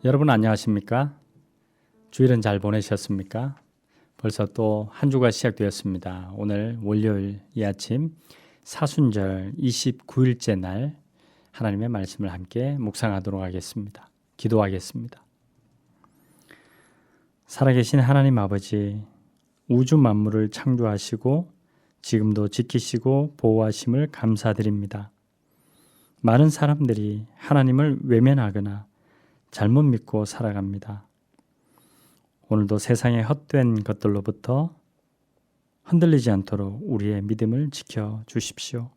여러분 안녕하십니까? 주일은 잘 보내셨습니까? 벌써 또 한 주가 시작되었습니다. 오늘 월요일 이 아침 사순절 29일째 날 하나님의 말씀을 함께 묵상하도록 하겠습니다. 기도하겠습니다. 살아계신 하나님 아버지, 우주 만물을 창조하시고 지금도 지키시고 보호하심을 감사드립니다. 많은 사람들이 하나님을 외면하거나 잘못 믿고 살아갑니다. 오늘도 세상의 헛된 것들로부터 흔들리지 않도록 우리의 믿음을 지켜 주십시오.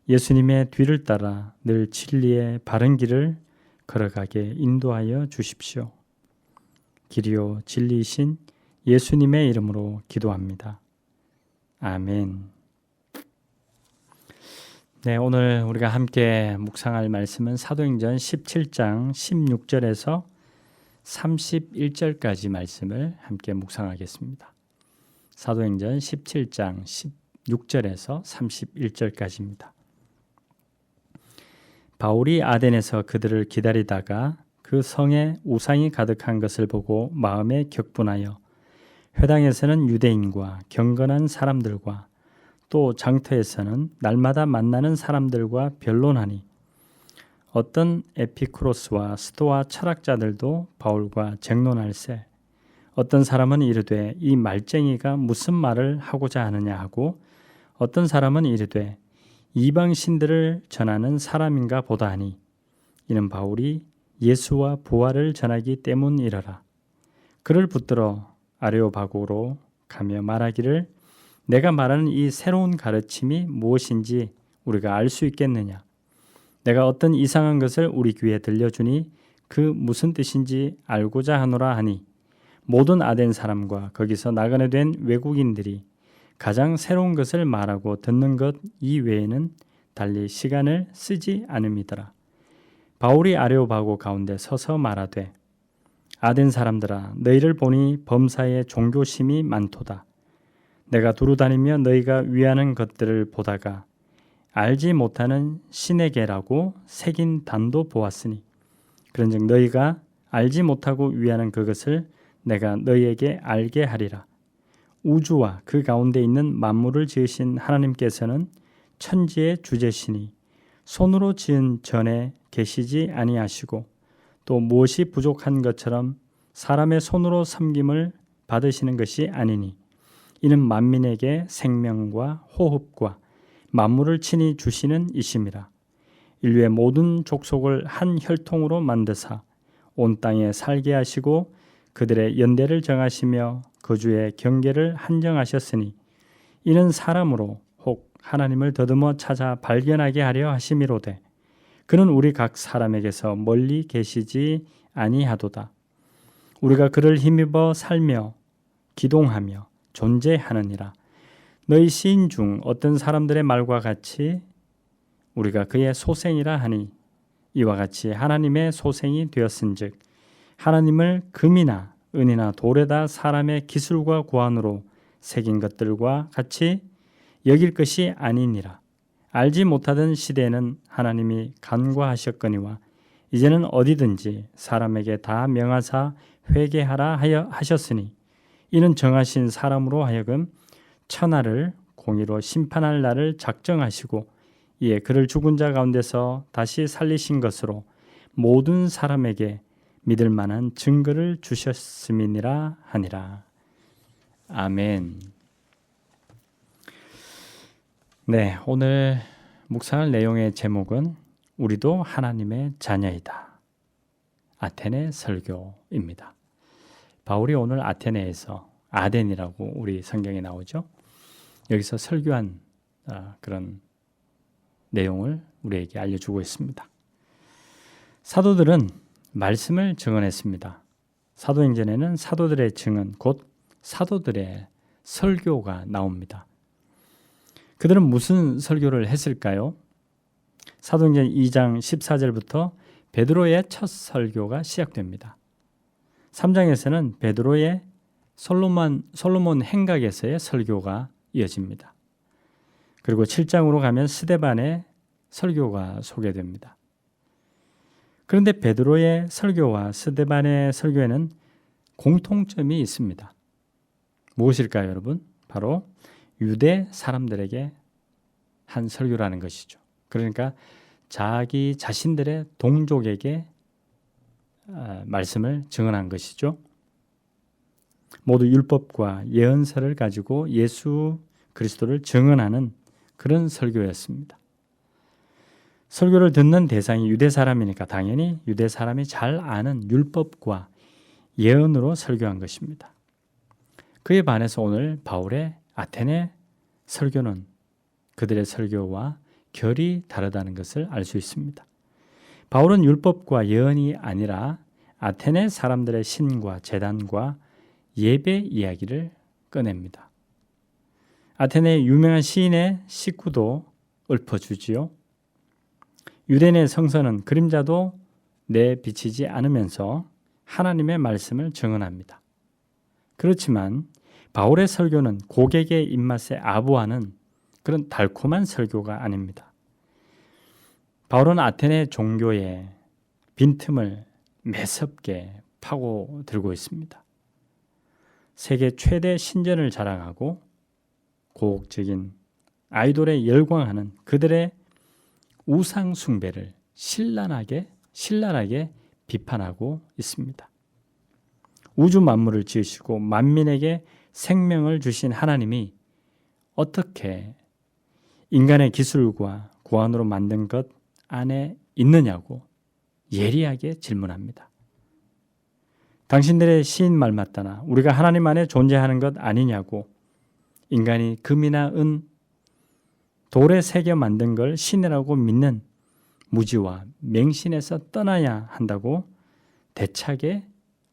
예수님의 뒤를 따라 늘 진리의 바른 길을 걸어가게 인도하여 주십시오. 길이요 진리이신 예수님의 이름으로 기도합니다. 아멘. 네, 오늘 우리가 함께 묵상할 말씀은 사도행전 17장 16절에서 31절까지 말씀을 함께 묵상하겠습니다. 사도행전 17장 16절에서 31절까지입니다. 바울이 아덴에서 그들을 기다리다가 그 성에 우상이 가득한 것을 보고 마음에 격분하여 회당에서는 유대인과 경건한 사람들과 또 장터에서는 날마다 만나는 사람들과 변론하니 어떤 에피쿠로스와 스토아 철학자들도 바울과 쟁론할세 어떤 사람은 이르되 이 말쟁이가 무슨 말을 하고자 하느냐 하고 어떤 사람은 이르되 이방 신들을 전하는 사람인가 보다 하니 이는 바울이 예수와 부활을 전하기 때문이러라. 그를 붙들어 아레오바고로 가며 말하기를 내가 말하는 이 새로운 가르침이 무엇인지 우리가 알 수 있겠느냐? 내가 어떤 이상한 것을 우리 귀에 들려주니 그 무슨 뜻인지 알고자 하노라 하니 모든 아덴 사람과 거기서 나그네 된 외국인들이 가장 새로운 것을 말하고 듣는 것 이외에는 달리 시간을 쓰지 않음이더라. 바울이 아레오바고 가운데 서서 말하되 아덴 사람들아 너희를 보니 범사에 종교심이 많도다. 내가 두루다니며 너희가 위하는 것들을 보다가 알지 못하는 신에게라고 새긴 단도 보았으니 그런즉 너희가 알지 못하고 위하는 그것을 내가 너희에게 알게 하리라. 우주와 그 가운데 있는 만물을 지으신 하나님께서는 천지의 주제시니 손으로 지은 전에 계시지 아니하시고 또 무엇이 부족한 것처럼 사람의 손으로 섬김을 받으시는 것이 아니니 이는 만민에게 생명과 호흡과 만물을 친히 주시는 이심이라. 인류의 모든 족속을 한 혈통으로 만드사 온 땅에 살게 하시고 그들의 연대를 정하시며 거주의 경계를 한정하셨으니 이는 사람으로 혹 하나님을 더듬어 찾아 발견하게 하려 하심이로되 그는 우리 각 사람에게서 멀리 계시지 아니하도다. 우리가 그를 힘입어 살며 기동하며 존재하느니라. 너희 시인 중 어떤 사람들의 말과 같이 우리가 그의 소생이라 하니 이와 같이 하나님의 소생이 되었은즉 하나님을 금이나 은이나 돌에다 사람의 기술과 고안으로 새긴 것들과 같이 여길 것이 아니니라. 알지 못하던 시대에는 하나님이 간과하셨거니와 이제는 어디든지 사람에게 다 명하사 회개하라 하여 하셨으니 이는 정하신 사람으로 하여금 천하를 공의로 심판할 날을 작정하시고 이에 그를 죽은 자 가운데서 다시 살리신 것으로 모든 사람에게 믿을 만한 증거를 주셨음이니라 하니라. 아멘. 네, 오늘 묵상할 내용의 제목은 우리도 하나님의 자녀이다. 아테네 설교입니다. 바울이 오늘 아테네에서 아덴이라고 우리 성경에 나오죠. 여기서 설교한 그런 내용을 우리에게 알려주고 있습니다. 사도들은 말씀을 증언했습니다. 사도행전에는 사도들의 증언, 곧 사도들의 설교가 나옵니다. 그들은 무슨 설교를 했을까요? 사도행전 2장 14절부터 베드로의 첫 설교가 시작됩니다. 3장에서는 베드로의 솔로몬 행각에서의 설교가 이어집니다. 그리고 7장으로 가면 스데반의 설교가 소개됩니다. 그런데 베드로의 설교와 스데반의 설교에는 공통점이 있습니다. 무엇일까요, 여러분? 바로 유대 사람들에게 한 설교라는 것이죠. 그러니까 자기 자신들의 동족에게 말씀을 증언한 것이죠. 모두 율법과 예언서를 가지고 예수 그리스도를 증언하는 그런 설교였습니다. 설교를 듣는 대상이 유대 사람이니까 당연히 유대 사람이 잘 아는 율법과 예언으로 설교한 것입니다. 그에 반해서 오늘 바울의 아테네 설교는 그들의 설교와 결이 다르다는 것을 알 수 있습니다. 바울은 율법과 예언이 아니라 아테네 사람들의 신과 제단과 예배 이야기를 꺼냅니다. 아테네의 유명한 시인의 식구도 읊어주지요. 유대인의 성서는 그림자도 내비치지 않으면서 하나님의 말씀을 증언합니다. 그렇지만 바울의 설교는 고객의 입맛에 아부하는 그런 달콤한 설교가 아닙니다. 바울은 아테네 종교의 빈틈을 매섭게 파고들고 있습니다. 세계 최대 신전을 자랑하고 고혹적인 아이돌에 열광하는 그들의 우상 숭배를 신랄하게 비판하고 있습니다. 우주 만물을 지으시고 만민에게 생명을 주신 하나님이 어떻게 인간의 기술과 고안으로 만든 것 안에 있느냐고 예리하게 질문합니다. 당신들의 시인 말 맞다나 우리가 하나님 안에 존재하는 것 아니냐고 인간이 금이나 은, 돌에 새겨 만든 걸 신이라고 믿는 무지와 맹신에서 떠나야 한다고 대차게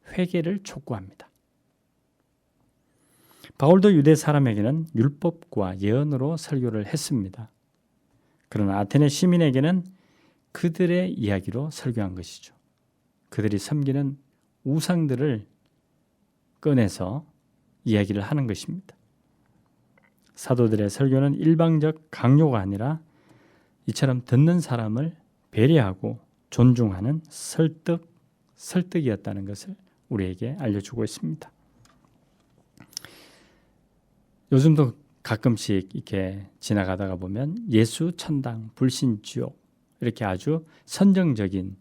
회개를 촉구합니다. 바울도 유대 사람에게는 율법과 예언으로 설교를 했습니다. 그러나 아테네 시민에게는 그들의 이야기로 설교한 것이죠. 그들이 섬기는 우상들을 꺼내서 이야기를 하는 것입니다. 사도들의 설교는 일방적 강요가 아니라 이처럼 듣는 사람을 배려하고 존중하는 설득이었다는 것을 우리에게 알려주고 있습니다. 요즘도 가끔씩 이렇게 지나가다가 보면 예수 천당, 불신 지옥 이렇게 아주 선정적인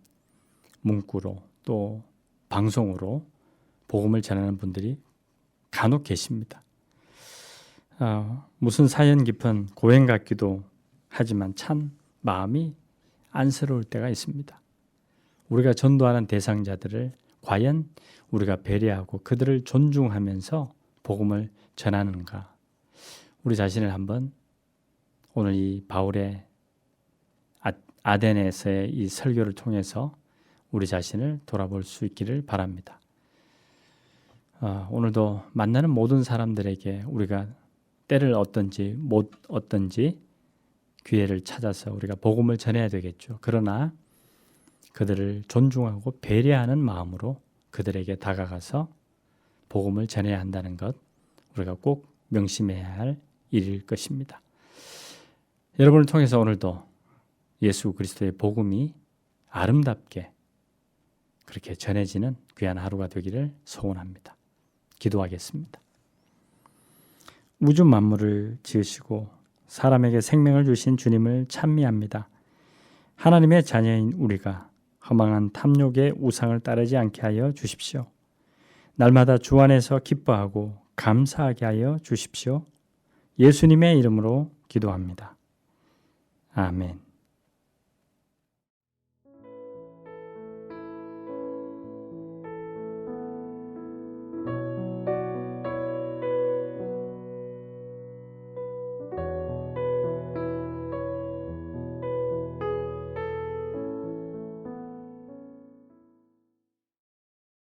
문구로 또 방송으로 복음을 전하는 분들이 간혹 계십니다. 무슨 사연 깊은 고행 같기도 하지만 참 마음이 안쓰러울 때가 있습니다. 우리가 전도하는 대상자들을 과연 우리가 배려하고 그들을 존중하면서 복음을 전하는가? 우리 자신을 한번 오늘 이 바울의 아데네에서의 이 설교를 통해서 우리 자신을 돌아볼 수 있기를 바랍니다. 오늘도 만나는 모든 사람들에게 우리가 때를 얻든지 못 얻든지 기회를 찾아서 우리가 복음을 전해야 되겠죠. 그러나 그들을 존중하고 배려하는 마음으로 그들에게 다가가서 복음을 전해야 한다는 것 우리가 꼭 명심해야 할 일일 것입니다. 여러분을 통해서 오늘도 예수 그리스도의 복음이 아름답게 그렇게 전해지는 귀한 하루가 되기를 소원합니다. 기도하겠습니다. 우주 만물을 지으시고 사람에게 생명을 주신 주님을 찬미합니다. 하나님의 자녀인 우리가 허망한 탐욕의 우상을 따르지 않게 하여 주십시오. 날마다 주 안에서 기뻐하고 감사하게 하여 주십시오. 예수님의 이름으로 기도합니다. 아멘.